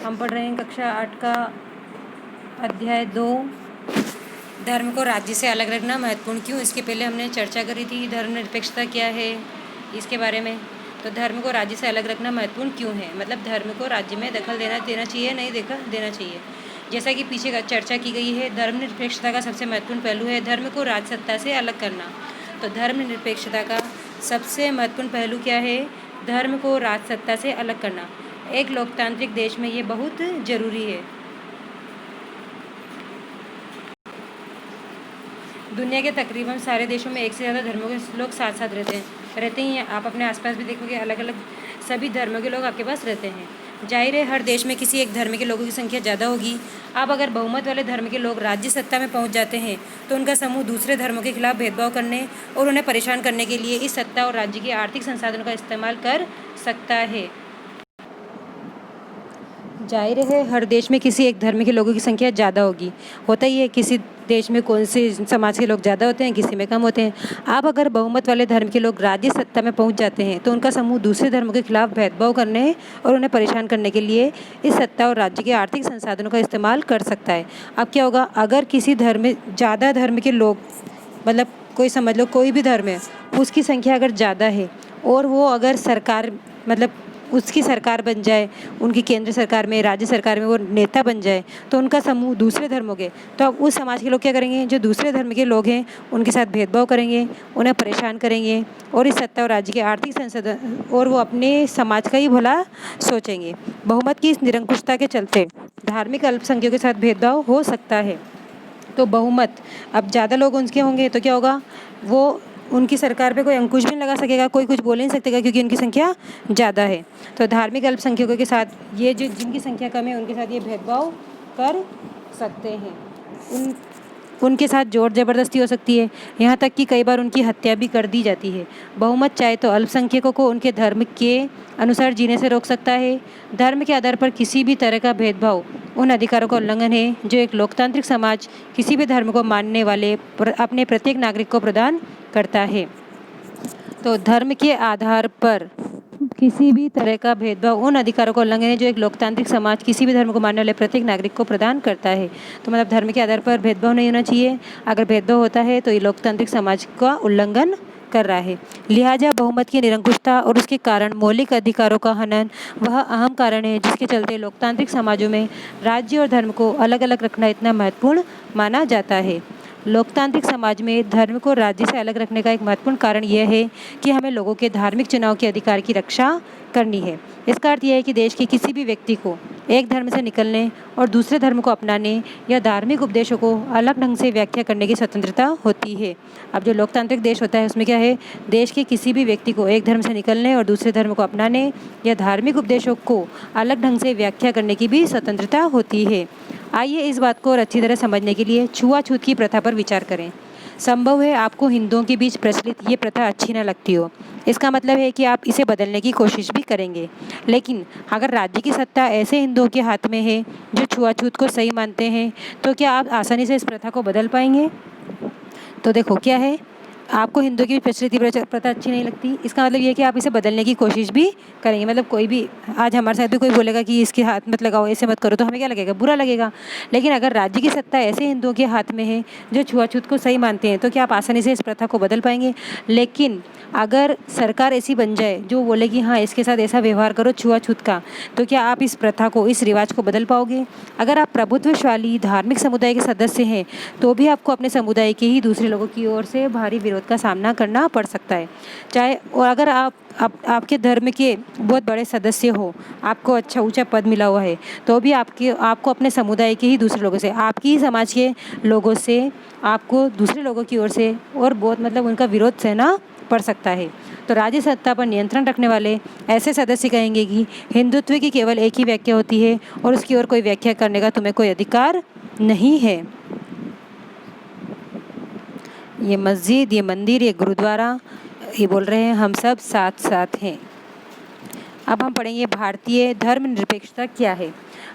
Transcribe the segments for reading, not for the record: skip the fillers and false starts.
हम पढ़ रहे हैं कक्षा 8 का अध्याय 2, धर्म को राज्य से अलग रखना महत्वपूर्ण क्यों। इसके पहले हमने चर्चा करी थी धर्मनिरपेक्षता क्या है इसके बारे में। तो धर्म को राज्य से अलग रखना महत्वपूर्ण क्यों है, मतलब धर्म को राज्य में दखल देना चाहिए, नहीं देना चाहिए। जैसा कि पीछे का चर्चा की गई है, धर्मनिरपेक्षता का सबसे महत्वपूर्ण पहलू है धर्म को राजसत्ता से अलग करना। तो धर्मनिरपेक्षता का सबसे महत्वपूर्ण पहलू क्या है? धर्म को राजसत्ता से अलग करना। एक लोकतांत्रिक देश में ये बहुत जरूरी है। दुनिया के तकरीबन सारे देशों में एक से ज़्यादा धर्मों के लोग साथ साथ रहते हैं। आप अपने आसपास भी देखोगे, अलग अलग सभी धर्मों के लोग आपके पास रहते हैं। जाहिर है हर देश में किसी एक धर्म के लोगों की संख्या ज़्यादा होगी। अब अगर बहुमत वाले धर्म के लोग राज्य सत्ता में पहुंच जाते हैं तो उनका समूह दूसरे धर्मों के खिलाफ भेदभाव करने और उन्हें परेशान करने के लिए इस सत्ता और राज्य के आर्थिक संसाधनों का इस्तेमाल कर सकता है। जाहिर है हर देश में किसी एक धर्म के लोगों की संख्या ज़्यादा होगी। होता ही है, किसी देश में कौन से समाज के लोग ज़्यादा होते हैं, किसी में कम होते हैं। अब अगर बहुमत वाले धर्म के लोग राज्य सत्ता में पहुंच जाते हैं तो उनका समूह दूसरे धर्मों के खिलाफ भेदभाव करने और उन्हें परेशान करने के लिए इस सत्ता और राज्य के आर्थिक संसाधनों का इस्तेमाल कर सकता है। अब क्या होगा, अगर किसी धर्म में ज़्यादा धर्म के लोग, मतलब कोई समझ लो कोई भी धर्म है, उसकी संख्या अगर ज़्यादा है और वो अगर सरकार, मतलब उसकी सरकार बन जाए, उनकी केंद्र सरकार में, राज्य सरकार में वो नेता बन जाए, तो उनका समूह दूसरे धर्मों के, तो अब उस समाज के लोग क्या करेंगे, जो दूसरे धर्म के लोग हैं उनके साथ भेदभाव करेंगे, उन्हें परेशान करेंगे और इस सत्ता और राज्य के आर्थिक संसाधन, और वो अपने समाज का ही भला सोचेंगे। बहुमत की इस निरंकुशता के चलते धार्मिक अल्पसंख्यकों के साथ भेदभाव हो सकता है। तो बहुमत, अब ज़्यादा लोग उनके होंगे तो क्या होगा, वो उनकी सरकार पे कोई अंकुश भी नहीं लगा सकेगा, कोई कुछ बोल नहीं सकेगा क्योंकि उनकी संख्या ज़्यादा है। तो धार्मिक अल्पसंख्यकों के साथ ये जो जिनकी संख्या कम है उनके साथ ये भेदभाव कर सकते हैं। उनके साथ जोर जबरदस्ती हो सकती है, यहाँ तक कि कई बार उनकी हत्या भी कर दी जाती है। बहुमत चाहे तो अल्पसंख्यकों को उनके धर्म के अनुसार जीने से रोक सकता है। धर्म के आधार पर किसी भी तरह का भेदभाव उन अधिकारों का उल्लंघन है जो एक लोकतांत्रिक समाज किसी भी धर्म को मानने वाले अपने प्रत्येक नागरिक को प्रदान करता है। तो धर्म के आधार पर किसी भी तरह का भेदभाव उन अधिकारों का उल्लंघन है जो एक लोकतांत्रिक समाज किसी भी धर्म को मानने वाले प्रत्येक नागरिक को प्रदान करता है। तो मतलब धर्म के आधार पर भेदभाव नहीं होना चाहिए। अगर भेदभाव होता है तो ये लोकतांत्रिक समाज का उल्लंघन कर रहा है। लिहाजा बहुमत की निरंकुशता और उसके कारण मौलिक अधिकारों का हनन वह अहम कारण है जिसके चलते लोकतांत्रिक समाजों में राज्य और धर्म को अलग अलग रखना इतना महत्वपूर्ण माना जाता है। लोकतांत्रिक समाज में धर्म को राज्य से अलग रखने का एक महत्वपूर्ण कारण यह है कि हमें लोगों के धार्मिक चुनाव के अधिकार की रक्षा करनी है। इसका अर्थ यह है कि देश के किसी भी व्यक्ति को एक धर्म से निकलने और दूसरे धर्म को अपनाने या धार्मिक उपदेशों को अलग ढंग से व्याख्या करने की स्वतंत्रता होती है। अब जो लोकतांत्रिक देश होता है उसमें क्या है, देश के किसी भी व्यक्ति को एक धर्म से निकलने और दूसरे धर्म को अपनाने या धार्मिक उपदेशों को अलग ढंग से व्याख्या करने की भी स्वतंत्रता होती है। आइए इस बात को और अच्छी तरह समझने के लिए छुआछूत की प्रथा पर विचार करें। संभव है आपको हिंदुओं के बीच प्रचलित ये प्रथा अच्छी न लगती हो। इसका मतलब है कि आप इसे बदलने की कोशिश भी करेंगे। लेकिन अगर राज्य की सत्ता ऐसे हिंदुओं के हाथ में है जो छुआछूत को सही मानते हैं, तो क्या आप आसानी से इस प्रथा को बदल पाएंगे? तो देखो क्या है, आपको हिंदुओं की प्रचलित प्रथा अच्छी नहीं लगती, इसका मतलब ये है कि आप इसे बदलने की कोशिश भी करेंगे। मतलब कोई भी आज हमारे साथ भी कोई बोलेगा कि इसके हाथ मत लगाओ, ऐसे मत करो, तो हमें क्या लगेगा, बुरा लगेगा। लेकिन अगर राज्य की सत्ता ऐसे हिंदुओं के हाथ में है जो छुआछूत को सही मानते हैं, तो क्या आप आसानी से इस प्रथा को बदल पाएंगे? लेकिन अगर सरकार ऐसी बन जाए जो बोले कि हाँ इसके साथ ऐसा व्यवहार करो छुआछूत का, तो क्या आप इस प्रथा को, इस रिवाज को बदल पाओगे? अगर आप प्रभुत्वशाली धार्मिक समुदाय के सदस्य हैं तो भी आपको अपने समुदाय के ही दूसरे लोगों की ओर से भारी विरोध का सामना करना पड़ सकता है। चाहे और अगर आपके धर्म के बहुत बड़े सदस्य हो, आपको अच्छा ऊंचा पद मिला हुआ है, तो भी आपको अपने समुदाय के ही दूसरे लोगों से, आपकी ही समाज के लोगों से आपको दूसरे लोगों की ओर से और बहुत मतलब उनका विरोध सहना पड़ सकता है। तो राज्य सत्ता पर नियंत्रण रखने वाले ऐसे सदस्य कहेंगे कि हिंदुत्व की केवल एक ही व्याख्या होती है और उसकी ओर कोई व्याख्या करने का तुम्हें कोई अधिकार नहीं है। ये मस्जिद, ये मंदिर, ये गुरुद्वारा, ये बोल रहे हैं हम सब साथ साथ हैं। अब हम पढ़ेंगे भारतीय धर्मनिरपेक्षता क्या है।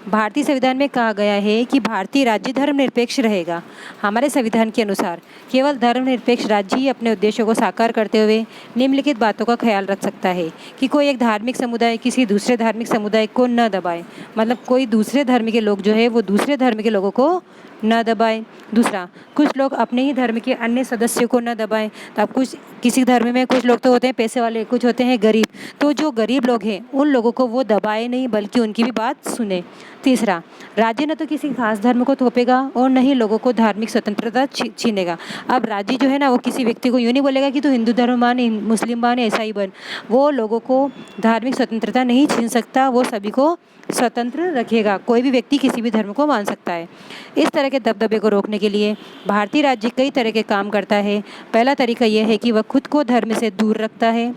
भारतीय संविधान में कहा गया है कि भारतीय राज्य धर्मनिरपेक्ष रहेगा। हमारे संविधान के अनुसार केवल धर्मनिरपेक्ष राज्य ही अपने उद्देश्यों को साकार करते हुए निम्नलिखित बातों का ख्याल रख सकता है कि कोई एक धार्मिक समुदाय किसी दूसरे धार्मिक समुदाय को न दबाए, मतलब कोई दूसरे धर्म के लोग जो है वो दूसरे धर्म के लोगों को न दबाए। दूसरा, कुछ लोग अपने ही धर्म के अन्य सदस्यों को न दबाएं। तो अब कुछ किसी धर्म में कुछ लोग तो होते हैं पैसे वाले, कुछ होते हैं गरीब, तो जो गरीब लोग हैं उन लोगों को वो दबाए नहीं बल्कि उनकी भी बात सुने। तीसरा, राज्य न तो किसी खास धर्म को थोपेगा और न ही लोगों को धार्मिक स्वतंत्रता छीनेगा। अब राज्य जो है ना वो किसी व्यक्ति को यूँ नहीं बोलेगा कि तू हिंदू धर्म मान, मुस्लिम बन, ईसाई बन। वो लोगों को धार्मिक स्वतंत्रता नहीं छीन सकता, वो सभी को स्वतंत्र रखेगा। कोई भी व्यक्ति किसी भी धर्म को मान सकता है। इस तरह के दबदबे को रोकने के लिए भारतीय राज्य कई तरह के काम करता है। पहला तरीका यह है कि वह खुद को धर्म से दूर रखता है।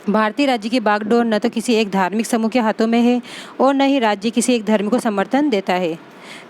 भारतीय राज्य की बागडोर न तो किसी एक धार्मिक समूह के हाथों में है और न ही राज्य किसी एक धर्म को समर्थन देता है।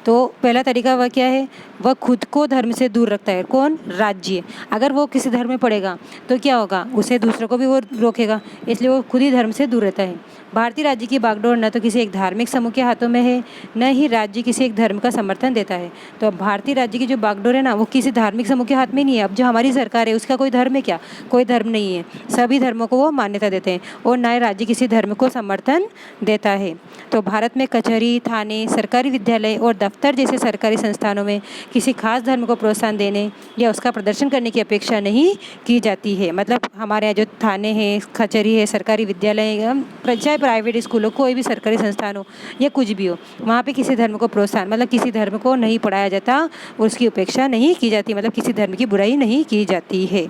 तो पहला तरीका वह क्या है, वह खुद को धर्म से दूर रखता है। कौन? राज्य। अगर वो किसी धर्म में पड़ेगा तो क्या होगा, उसे दूसरों को भी वो रोकेगा, इसलिए वो खुद ही धर्म से दूर रहता है। भारतीय राज्य की बागडोर न तो किसी एक धार्मिक समूह के हाथों में है न ही राज्य किसी एक धर्म का समर्थन देता है। तो अब भारतीय राज्य की जो बागडोर है ना वो किसी धार्मिक समूह के हाथ में नहीं है। अब जो हमारी सरकार है उसका कोई धर्म है क्या? कोई धर्म नहीं है। सभी धर्मों को वो मान्यता देते हैं और न ही राज्य किसी धर्म को समर्थन देता है। तो भारत में कचहरी, थाने, सरकारी विद्यालय और दफ्तर जैसे सरकारी संस्थानों में किसी खास धर्म को प्रोत्साहन देने या उसका प्रदर्शन करने की अपेक्षा नहीं की जाती है। मतलब हमारे यहाँ जो थाने हैं, कचहरी है, सरकारी विद्यालय, चाहे प्राइवेट स्कूल हो, कोई भी सरकारी संस्थान हो या कुछ भी हो, वहाँ पे किसी धर्म को प्रोत्साहन, मतलब किसी धर्म को नहीं पढ़ाया जाता और उसकी उपेक्षा नहीं की जाती, मतलब किसी धर्म की बुराई नहीं की जाती है।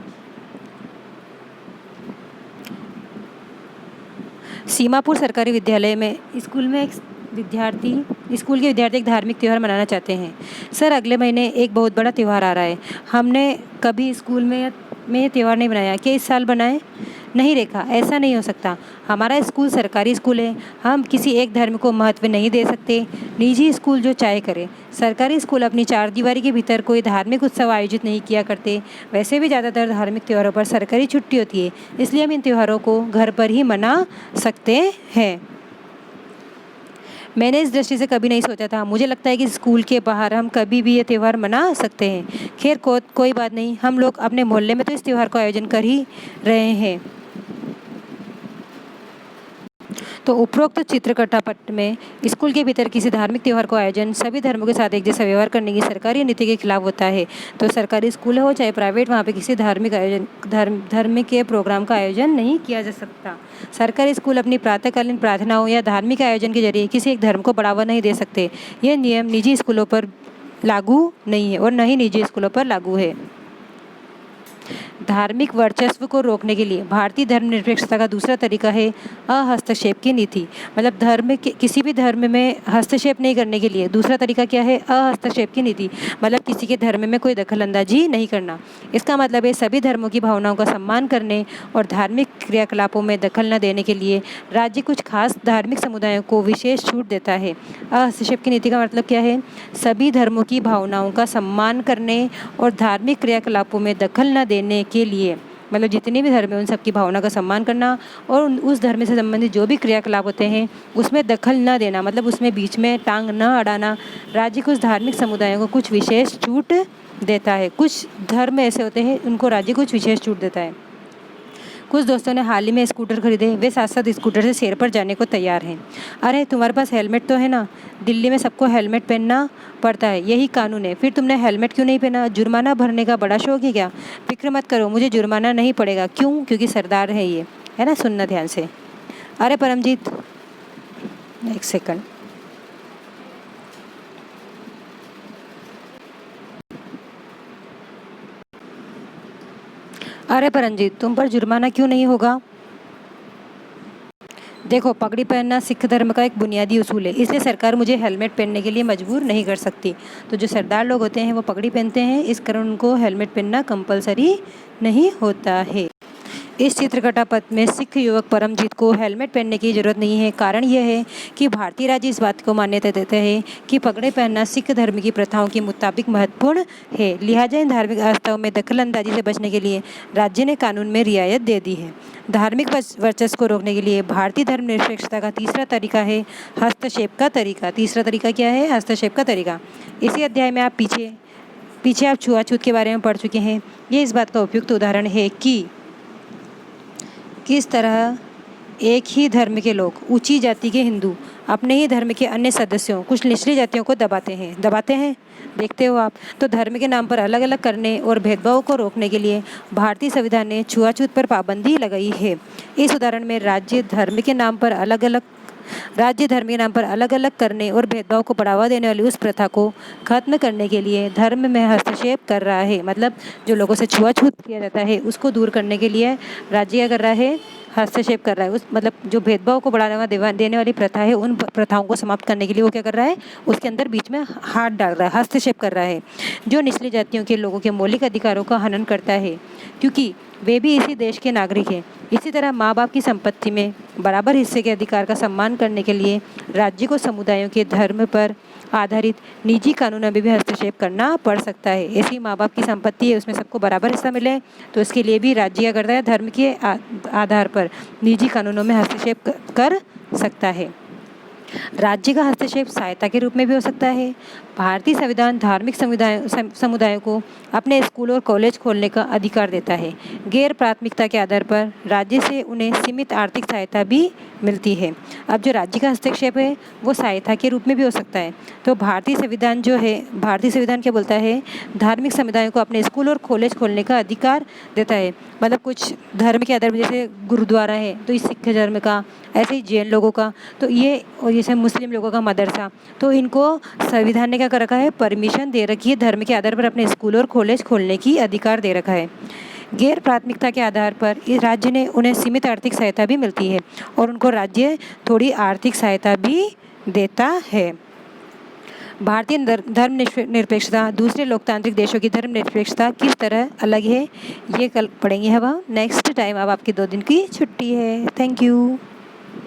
सीमापुर सरकारी विद्यालय में स्कूल के विद्यार्थी एक धार्मिक त्यौहार मनाना चाहते हैं। सर, अगले महीने एक बहुत बड़ा त्यौहार आ रहा है, हमने कभी स्कूल में ये त्यौहार नहीं बनाया, क्या इस साल बनाए? नहीं रेखा, ऐसा नहीं हो सकता। हमारा स्कूल सरकारी स्कूल है, हम किसी एक धर्म को महत्व नहीं दे सकते। निजी स्कूल जो चाहे करे। सरकारी स्कूल अपनी चार दीवारी के भीतर कोई धार्मिक उत्सव आयोजित नहीं किया करते। वैसे भी ज़्यादातर धार्मिक त्योहारों पर सरकारी छुट्टी होती है, इसलिए हम इन त्योहारों को घर पर ही मना सकते हैं। मैंने इस दृष्टि से कभी नहीं सोचा था। मुझे लगता है कि स्कूल के बाहर हम कभी भी ये त्यौहार मना सकते हैं। खैर कोई बात नहीं, हम लोग अपने मोहल्ले में तो इस त्यौहार का आयोजन कर ही रहे हैं। तो उपरोक्त चित्रकटापट में स्कूल के भीतर किसी धार्मिक त्यौहार को आयोजन सभी धर्मों के साथ एक जैसा व्यवहार करने की सरकारी नीति के खिलाफ होता है। तो सरकारी स्कूल हो चाहे प्राइवेट, वहाँ पे किसी धर्म के प्रोग्राम का आयोजन नहीं किया जा सकता। सरकारी स्कूल अपनी प्रातःकालीन प्रार्थनाओं या धार्मिक आयोजन के जरिए किसी एक धर्म को बढ़ावा नहीं दे सकते। यह नियम निजी स्कूलों पर लागू नहीं है और न ही निजी स्कूलों पर लागू है। धार्मिक वर्चस्व को रोकने के लिए भारतीय धर्मनिरपेक्षता का दूसरा तरीका है अहस्तक्षेप की नीति। मतलब किसी भी धर्म में हस्तक्षेप नहीं करने के लिए दूसरा तरीका क्या है? अहस्तक्षेप की नीति। मतलब किसी के धर्म में कोई दखलंदाजी नहीं करना। इसका मतलब है सभी धर्मों की भावनाओं का सम्मान करने और धार्मिक क्रियाकलापों में दखल न देने के लिए राज्य कुछ खास धार्मिक समुदायों को विशेष छूट देता है। अहस्तक्षेप की नीति का मतलब क्या है? सभी धर्मों की भावनाओं का सम्मान करने और धार्मिक क्रियाकलापों में दखल न देने के लिए, मतलब जितने भी धर्म है उन सबकी भावना का सम्मान करना और उस धर्म से संबंधित जो भी क्रियाकलाप होते हैं उसमें दखल न देना, मतलब उसमें बीच में टांग न अड़ाना। राज्य कुछ धार्मिक समुदायों को कुछ विशेष छूट देता है। कुछ धर्म ऐसे होते हैं उनको राज्य कुछ विशेष छूट देता है। कुछ दोस्तों ने हाल ही में स्कूटर खरीदे, वे साथ साथ स्कूटर से सैर पर जाने को तैयार हैं। अरे तुम्हारे पास हेलमेट तो है ना? दिल्ली में सबको हेलमेट पहनना पड़ता है, यही कानून है। फिर तुमने हेलमेट क्यों नहीं पहना? जुर्माना भरने का बड़ा शौक है क्या? फिक्र मत करो, मुझे जुर्माना नहीं पड़ेगा। क्यों? क्योंकि सरदार है ये, है ना? सुनना ध्यान से। अरे परमजीत, एक सेकंड। अरे परमजीत, तुम पर जुर्माना क्यों नहीं होगा? देखो, पगड़ी पहनना सिख धर्म का एक बुनियादी उसूल है, इसलिए सरकार मुझे हेलमेट पहनने के लिए मजबूर नहीं कर सकती। तो जो सरदार लोग होते हैं वो पगड़ी पहनते हैं, इस कारण उनको हेलमेट पहनना कंपलसरी नहीं होता है। इस चित्रकथा पथ में सिख युवक परमजीत को हेलमेट पहनने की जरूरत नहीं है। कारण यह है कि भारतीय राज्य इस बात को मान्यता देते हैं कि पगड़ी पहनना सिख धर्म की प्रथाओं के मुताबिक महत्वपूर्ण है। लिहाजा इन धार्मिक आस्थाओं में दखलंदाजी से बचने के लिए राज्य ने कानून में रियायत दे दी है। धार्मिक वर्चस्व को रोकने के लिए भारतीय धर्मनिरपेक्षता का तीसरा तरीका है हस्तक्षेप का तरीका। तीसरा तरीका क्या है? हस्तक्षेप का तरीका। इसी अध्याय में आप पीछे आप छुआछूत के बारे में पढ़ चुके हैं। ये इस बात का उपयुक्त उदाहरण है कि किस तरह एक ही धर्म के लोग, ऊंची जाति के हिंदू, अपने ही धर्म के अन्य सदस्यों, कुछ निचली जातियों को दबाते हैं। देखते हो आप। तो धर्म के नाम पर अलग अलग करने और भेदभाव को रोकने के लिए भारतीय संविधान ने छुआछूत पर पाबंदी लगाई है। इस उदाहरण में राज्य धर्म के नाम पर अलग अलग करने और भेदभाव को बढ़ावा देने वाली उस प्रथा को खत्म करने के लिए धर्म में हस्तक्षेप कर रहा है। मतलब जो लोगों से छुआछूत किया जाता है उसको दूर करने के लिए राज्य क्या कर रहा है? हस्तक्षेप कर रहा है। मतलब जो भेदभाव को बढ़ावा देने वाली प्रथा है, उन प्रथाओं को समाप्त करने के लिए वो क्या कर रहा है? उसके अंदर बीच में हाथ डाल रहा है, हस्तक्षेप कर रहा है, जो निचली जातियों के लोगों के मौलिक अधिकारों का हनन करता है, क्योंकि वे भी इसी देश के नागरिक हैं। इसी तरह माँ बाप की संपत्ति में बराबर हिस्से के अधिकार का सम्मान करने के लिए राज्य को समुदायों के धर्म पर आधारित निजी कानूनों में भी हस्तक्षेप करना पड़ सकता है। ऐसी माँ बाप की संपत्ति है, उसमें सबको बराबर हिस्सा मिले, तो इसके लिए भी राज्य क्या करता है? धर्म के आधार पर निजी कानूनों में हस्तक्षेप कर सकता है। राज्य का हस्तक्षेप सहायता के रूप में भी हो सकता है। भारतीय संविधान धार्मिक समुदायों को अपने स्कूल और कॉलेज खोलने का अधिकार देता है। गैर प्राथमिकता के आधार पर राज्य से उन्हें सीमित आर्थिक सहायता भी मिलती है। अब जो राज्य का हस्तक्षेप है वो सहायता के रूप में भी हो सकता है। तो भारतीय संविधान क्या बोलता है? धार्मिक समुदायों को अपने स्कूल और कॉलेज खोलने का अधिकार देता है। मतलब कुछ धर्म के आधार पर, जैसे गुरुद्वारा है तो इस सिख धर्म का, ऐसे ही जैन लोगों का, तो ये, और जैसे मुस्लिम लोगों का मदरसा, तो इनको संविधान ने क्या कर रखा है? परमिशन दे रखी है, धर्म के आधार पर अपने स्कूल और कॉलेज खोलने की अधिकार दे रखा है। गैर प्राथमिकता के आधार पर इस राज्य ने उन्हें सीमित आर्थिक सहायता भी मिलती है और उनको राज्य थोड़ी आर्थिक सहायता भी देता है। भारतीय धर्मनिरपेक्षता दूसरे लोकतांत्रिक देशों की धर्मनिरपेक्षता किस तरह अलग है, ये कल पढ़ेंगे हम नेक्स्ट टाइम। अब आपकी 2 दिन की छुट्टी है। Thank you.